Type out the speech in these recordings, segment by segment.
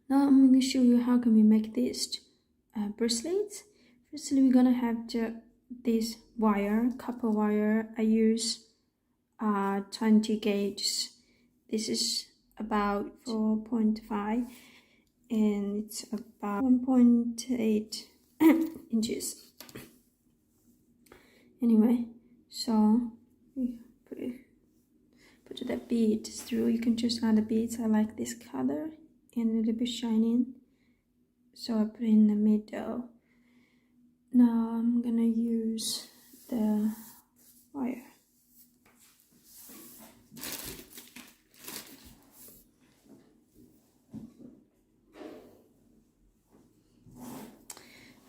Now I'm going to show you how can we make these bracelets. Firstly, we're gonna have this wire, copper wire. I use 20 gauges. This is about 4.5 and it's about 1.8 inches. Anyway, so we put the bead through. You can choose other beads. I like this color and a little bit shining, so I put it in the middle. Now I'm gonna use the wire.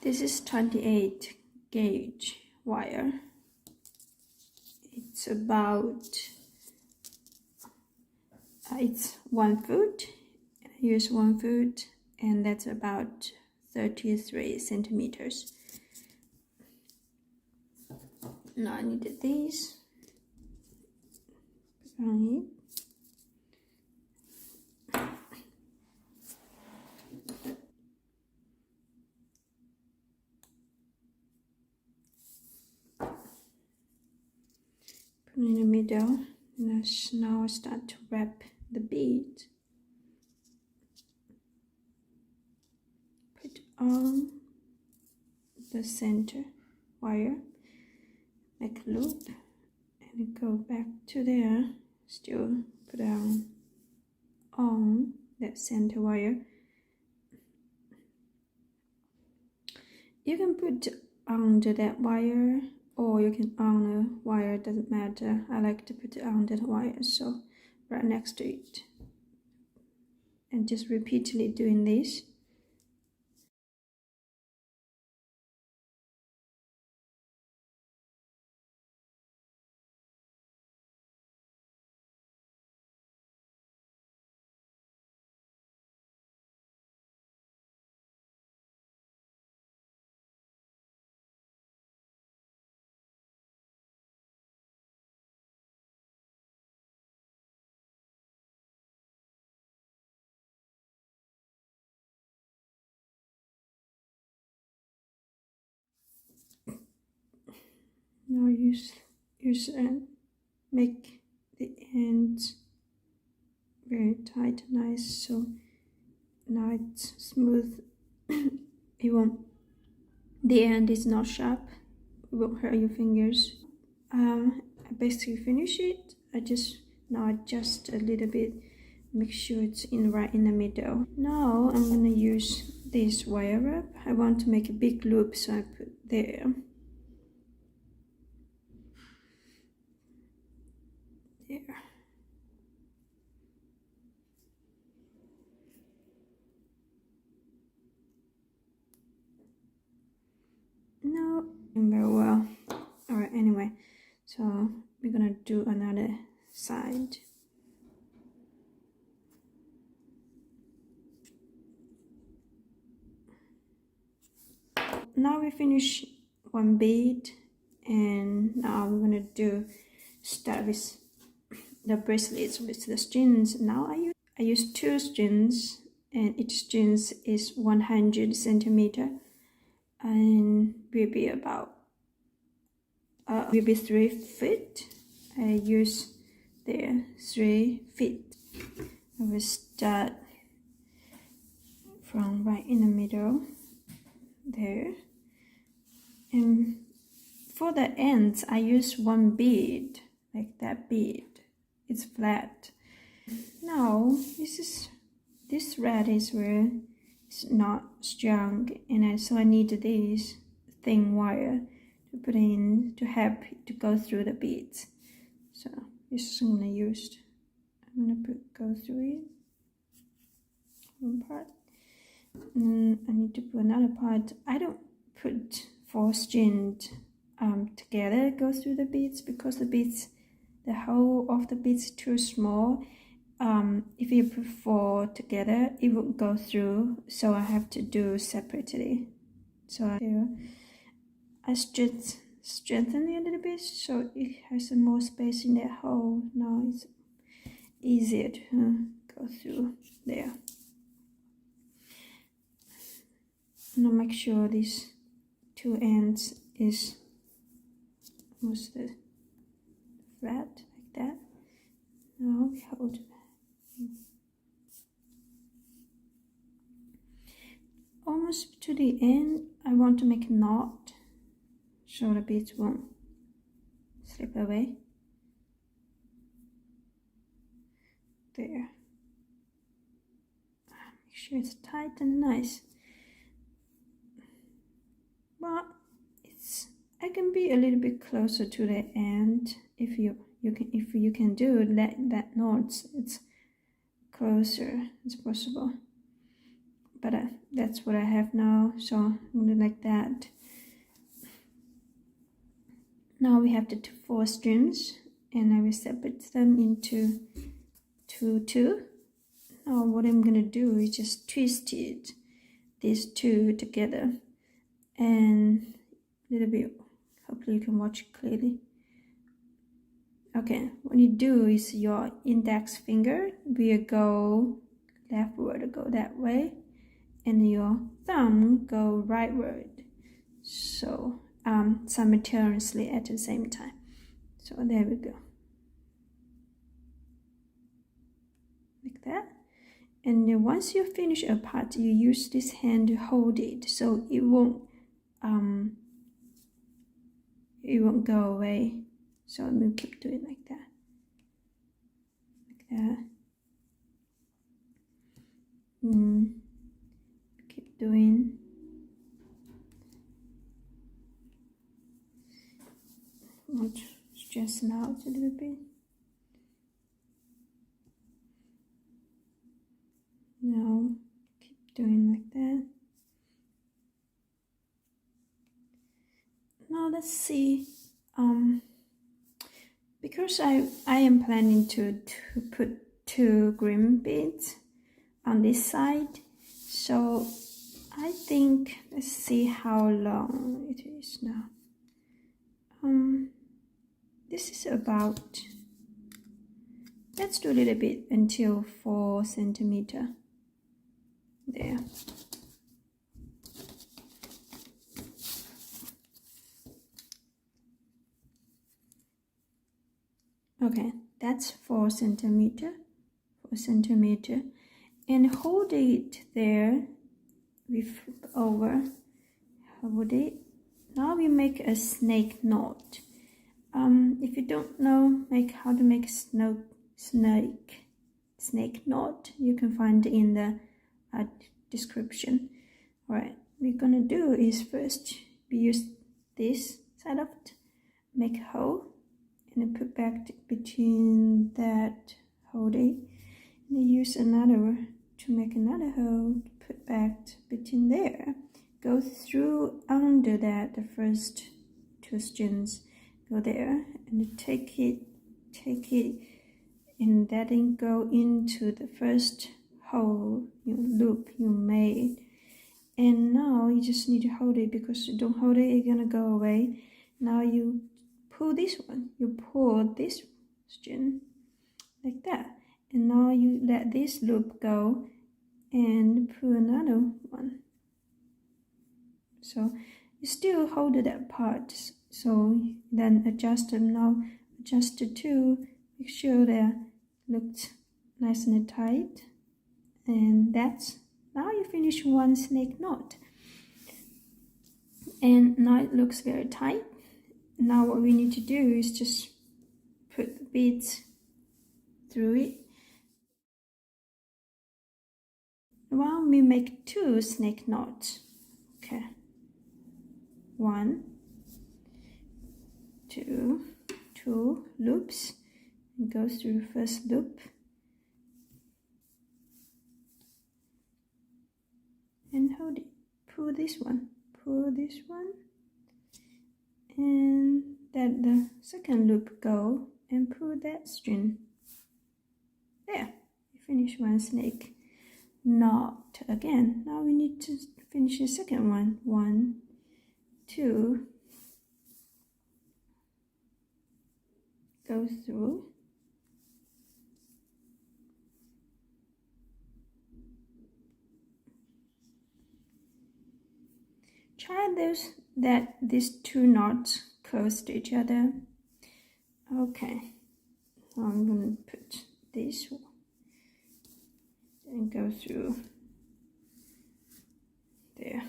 This is 28 gauge wire. It's about it's 1 foot. I use 1 foot, and that's about 33 centimeters. Now I need these. Put on it. Put in the middle. Now I start to wrap the bead. Put on the center wire, make a loop, and go back to there. Still put on that center wire. You can put under that wire, or you can on a wire, doesn't matter. I like to put it under the wire, so right next to it. And just repeatedly doing this. Now use and make the ends very tight, nice. So now it's smooth. The end is not sharp. It won't hurt your fingers. I basically finish it. Now adjust a little bit, make sure it's right in the middle. Now I'm gonna use this wire wrap. I want to make a big loop, so I put there. There. No, very well. Alright, anyway, so we're gonna do another side. Now we finish one bead, and now we're gonna start with the bracelets with the strings. Now I use 2 strings, and each string is 100 centimeter, and will be about 3 feet. I use there 3 feet. I will start from right in the middle there, and for the ends I use 1 bead, like that bead. It's flat. Now this thread is where it's not strong, and so I need this thin wire to put in to help it to go through the beads. So this is I'm gonna go through it, one part, and I need to put another part. I don't put 4 strings together go through the beads, because the whole of the beads is too small. If you put 4 together, it won't go through, so I have to do separately. So I strengthen it a little bit so it has some more space in that hole. Now it's easier to go through there. Now make sure these two ends is almost flat like that. Now we hold almost to the end. I want to make a knot so the beads won't slip away. There. Make sure it's tight and nice. But I can be a little bit closer to the end if you can do that knot. It's closer as possible. But that's what I have now, so I'm gonna like that. Now we have the 4 strings, and I will separate them into 2. Now what I'm gonna do is just twist these 2 together, and a little bit. Hopefully you can watch clearly. Okay, what you do is your index finger will go leftward, go that way, and your thumb go rightward. So simultaneously at the same time. So there we go. Like that. And then once you finish a part, you use this hand to hold it so it won't go away. So we'll keep doing it like that. Like that. Keep doing. Want to straighten out a little bit. Now keep doing like that. Now let's see. Because I am planning to put 2 green beads on this side, so I think, let's see how long it is now. This is about, let's do a little bit until 4 centimeters. There. Okay, that's 4 centimeters. 4 centimeters. And hold it there. We flip over. Hold it. Now we make a snake knot. If you don't know how to make snake knot, you can find it in the description. Alright, we're gonna do is first we use this side of it, make a hole, and then put back between that hold it, and then use another to make another hole, put back between there, go through under that, the first 2 strings, go there, and take it, and then go into the first hole, loop you made. And now you just need to hold it, because you don't hold it, it's gonna go away. Now you pull this one, you pull this string like that, and now you let this loop go and pull another one. So you still hold that part, so then adjust them. Now adjust the 2, make sure they looked nice and tight, and that's, now you finish 1 snake knot, and now it looks very tight. Now what we need to do is just put the beads through it. Now we make 2 snake knots. Okay, 1, 2, 2 loops, and go through the first loop, and hold it, pull this one, and let the second loop go and pull that string. There, you finish 1 snake knot again. Now we need to finish the second one. 1, 2, go through, find that these two knots close to each other. Okay, I'm going to put this one and go through there.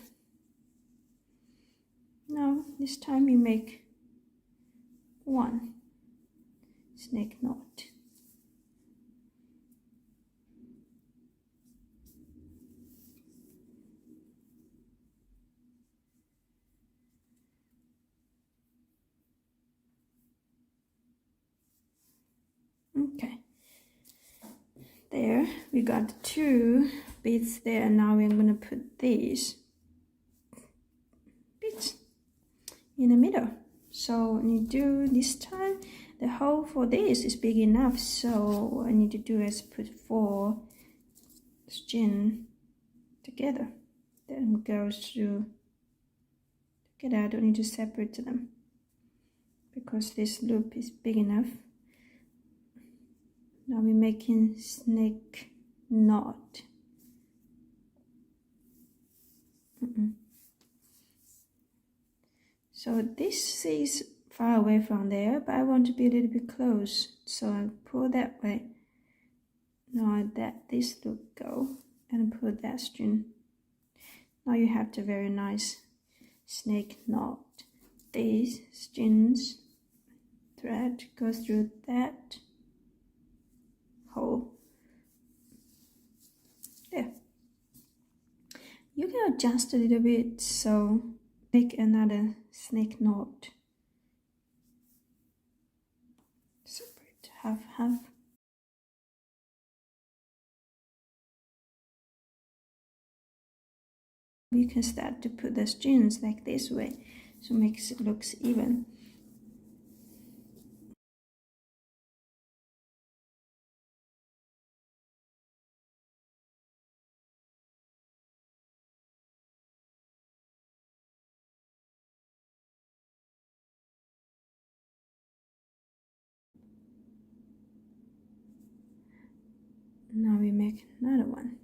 Now this time you make one snake knot. Okay, there we got two beads there. Now we're going to put these beads in the middle. So when you do this time, the hole for this is big enough, so what I need to do is put 4 string together, then go through together. I don't need to separate them because this loop is big enough. Now we're making snake knot. So this is far away from there, but I want to be a little bit close, so I pull that way. Now I let this loop go and pull that string. Now you have the very nice snake knot. These strings thread goes through that hole. There. You can adjust a little bit, so make another snake knot. Separate half. You can start to put the strings like this way, so makes it looks even. Now we make another one.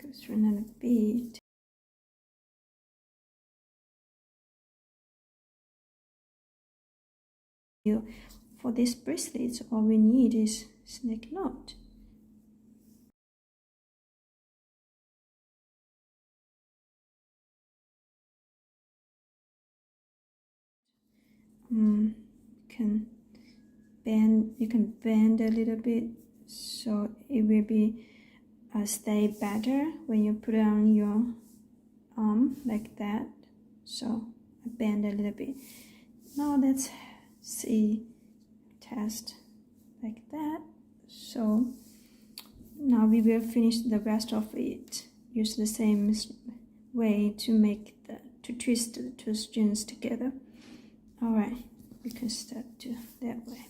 Go through another bead. For this bracelet, all we need is snake knot. You can bend a little bit, so it will be stay better when you put it on your arm like that. So I bend a little bit. Now let's see, test like that. So now we will finish the rest of it. Use the same way to twist the two strings together. Alright, we can start to that way.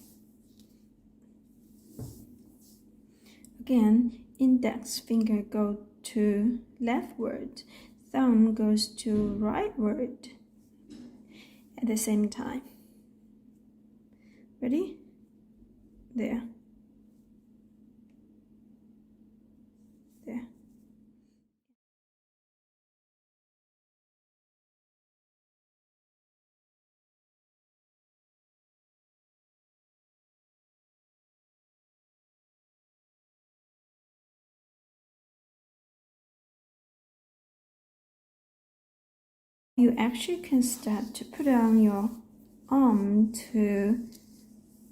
Again, index finger go to leftward, thumb goes to rightward at the same time. Ready? There. There. You actually can start to put it on your arm to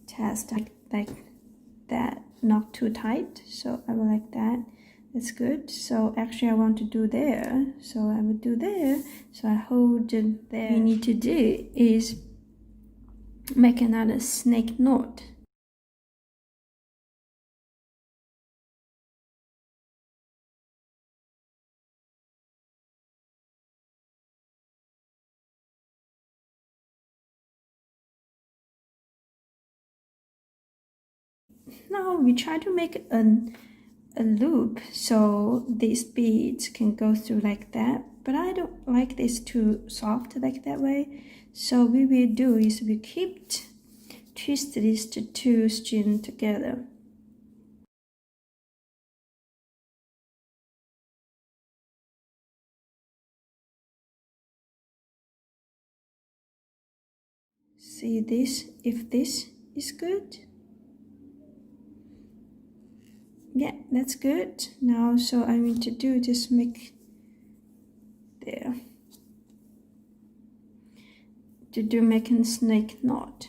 test like that, not too tight. So I will like that. That's good. So actually I want to do there. So I will do there. So I hold it there. What you need to do is make another snake knot. Now we try to make a loop so these beads can go through like that, but I don't like this too soft like that way. So what we will do is we keep twist these two strings together. See this, if this is good. Yeah, that's good. Now, so I need to do just make there. To make a snake knot.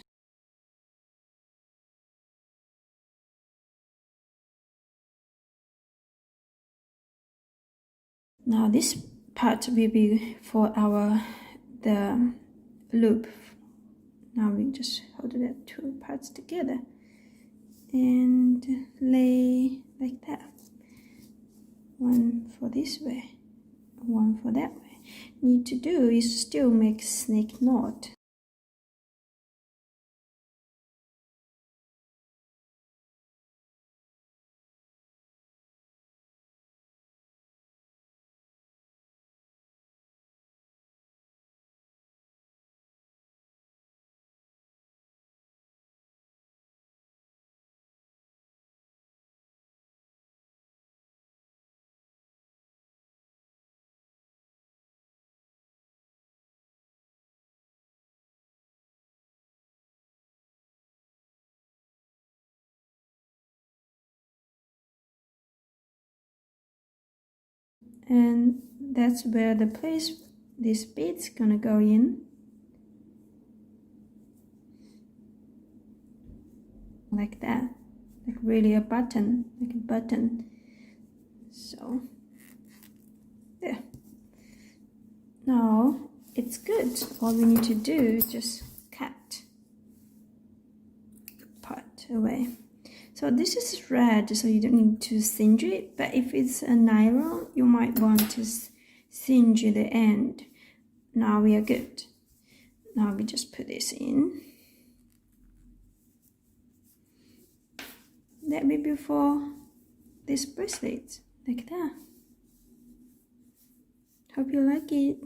Now this part will be for the loop. Now we just hold the two parts together and lay like that. One for this way, one for that way. Need to do is still make snake knot. And that's where the place this bead's gonna go in, like that, like really a button, like a button. So there. Now it's good. All we need to do is just cut the part away. So this is thread, so you don't need to singe it, but if it's a nylon, you might want to singe the end. Now we are good. Now we just put this in. That will be for this bracelet, like that. Hope you like it.